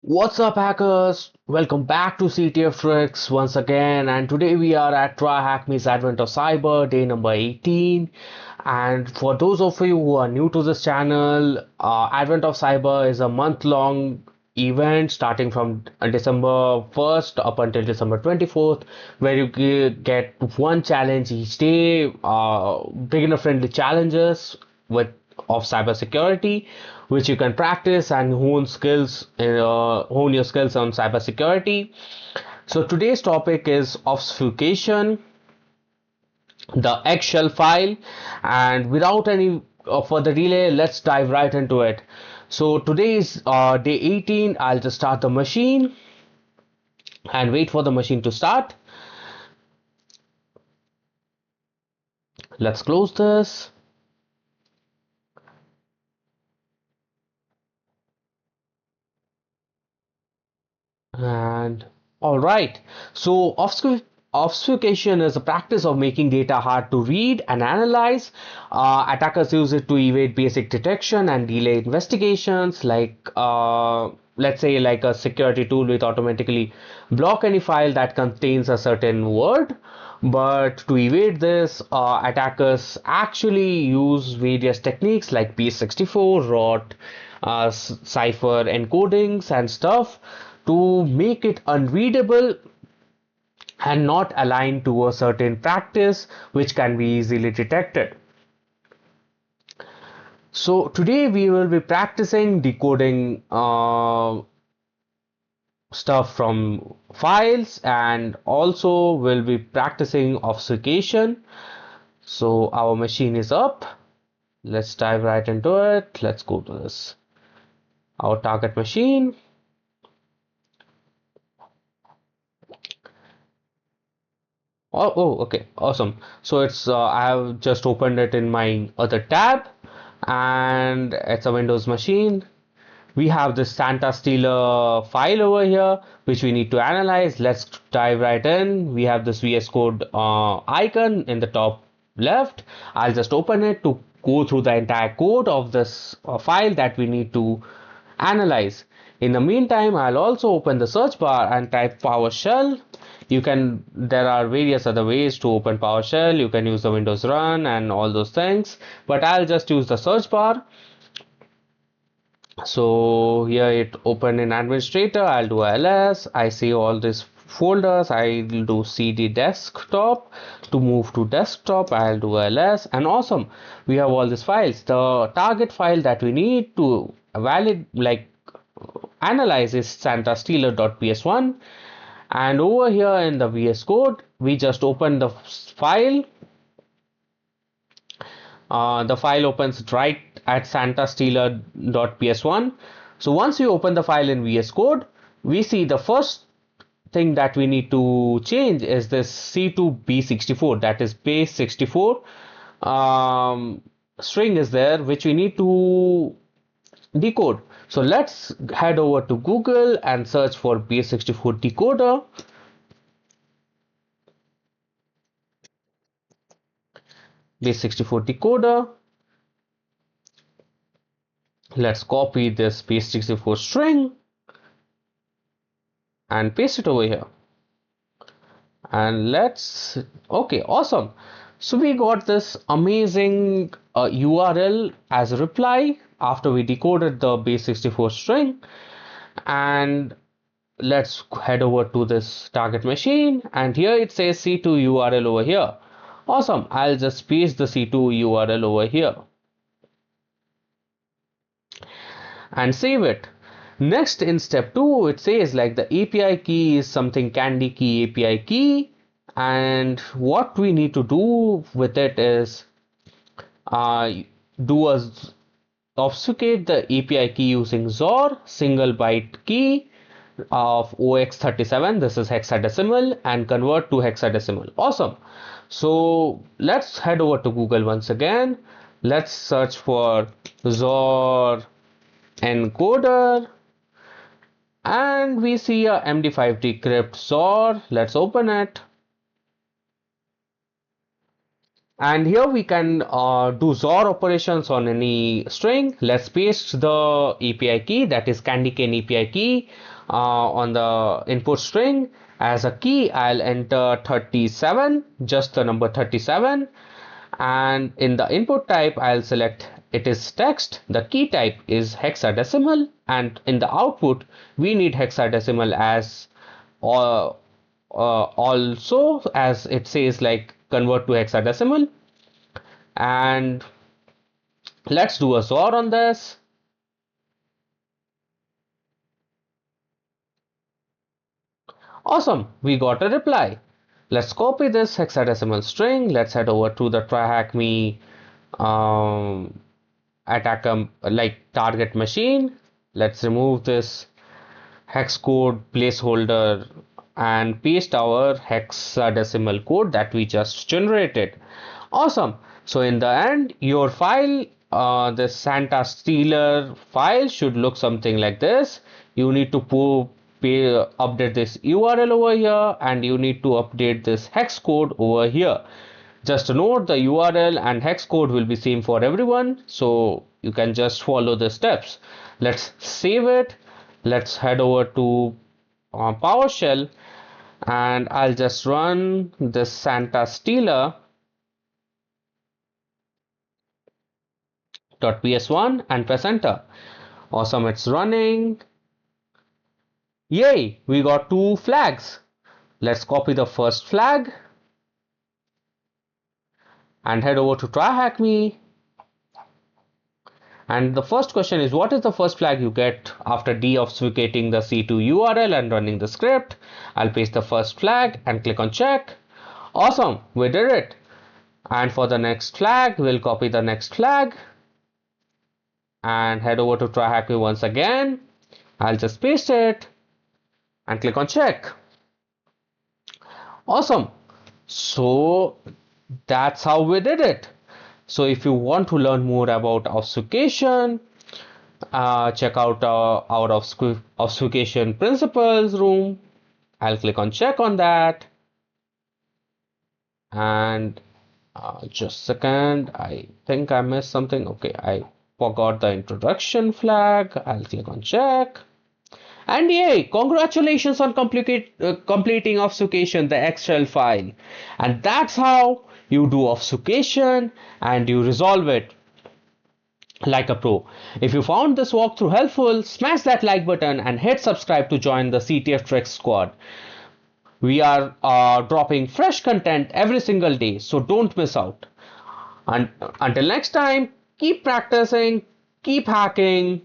What's up, hackers? Welcome back to CTF Tricks once again, and today we are at TryHackMe's Advent of Cyber, day number 18. And for those of you who are new to this channel, Advent of Cyber is a month-long event starting from December 1st up until December 24th, where you get one challenge each day, beginner-friendly challenges with of cybersecurity, which you can practice and hone your skills on cybersecurity. So today's topic is obfuscation, the eggshell file, and without any further delay, let's dive right into it. So today is day 18. I'll just start the machine and wait for the machine to start. Let's close this. And all right, so obfuscation is a practice of making data hard to read and analyze. Attackers use it to evade basic detection and delay investigations, let's say like a security tool with automatically block any file that contains a certain word. But to evade this, attackers actually use various techniques like base64, ROT, cipher encodings and stuff to make it unreadable and not aligned to a certain practice which can be easily detected. So today we will be practicing decoding stuff from files, and also will be practicing obfuscation. So our machine is up. Let's dive right into it. Let's go to this, our target machine. Okay, awesome. So I have just opened it in my other tab, and it's a Windows machine. We have this Santa Stealer file over here, which we need to analyze. Let's dive right in. We have this VS Code icon in the top left. I'll just open it to go through the entire code of this file that we need to analyze. In the meantime, I'll also open the search bar and type PowerShell. There are various other ways to open PowerShell. You can use the Windows Run and all those things, but I'll just use the search bar. So here it open in administrator. I'll do ls. I see all these folders. I'll do cd desktop. To move to desktop, I'll do ls. And awesome, we have all these files. The target file that we need to analyze is santastealer.ps1. And over here in the VS Code, we just open the file. The file opens right at santastealer.ps1. So once we open the file in VS Code, we see the first thing that we need to change is this C2B64, that is base 64 string is there, which we need to decode. So let's head over to Google and search for base 64 decoder. Base 64 decoder. Let's copy this base 64 string and paste it over here. And okay, awesome. So we got this amazing URL as a reply after we decoded the base 64 string. And let's head over to this target machine, and here it says C2 URL over here. Awesome, I'll just paste the C2 URL over here and save it. Next, in step 2, it says like the API key is something candy key API key, and what we need to do with it is do a obfuscate the API key using XOR single byte key of OX37. This is hexadecimal, and convert to hexadecimal. Awesome. So let's head over to Google once again. Let's search for XOR encoder, and we see a MD5 decrypt XOR. Let's open it. And here we can do XOR operations on any string. Let's paste the API key, that is candy cane API key, on the input string. As a key, I'll enter 37, just the number 37. And in the input type, I'll select it is text. The key type is hexadecimal. And in the output, we need hexadecimal as uh, also, as it says, like convert to hexadecimal. And let's do a XOR on this. Awesome, we got a reply. Let's copy this hexadecimal string. Let's head over to the TryHackMe attack like target machine. Let's remove this hex code placeholder and paste our hexadecimal code that we just generated. Awesome. So in the end, your file, this Santa Stealer file should look something like this. You need to update this URL over here, and you need to update this hex code over here. Just note, the URL and hex code will be same for everyone, so you can just follow the steps. Let's save it. Let's head over to PowerShell, and I'll just run this Santa Stealer .ps1 and press enter. Awesome, it's running. Yay, we got 2 flags. Let's copy the first flag and head over to TryHackMe. And the first question is, what is the first flag you get after de-obfuscating the C2 URL and running the script? I'll paste the first flag and click on check. Awesome, we did it. And for the next flag, we'll copy the next flag and head over to TryHackMe once again. I'll just paste it and click on check. Awesome. So that's how we did it. So if you want to learn more about obfuscation, check out our obfuscation principles room. I'll click on check on that. And just a second, I think I missed something. Okay, I forgot the introduction flag. I'll click on check. And yay, congratulations on completing obfuscation, the Excel file. And that's how you do obfuscation and you resolve it like a pro. If you found this walkthrough helpful, smash that like button and hit subscribe to join the CTF Tricks squad. We are dropping fresh content every single day, so don't miss out. And until next time, keep practicing, keep hacking.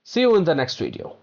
See you in the next video.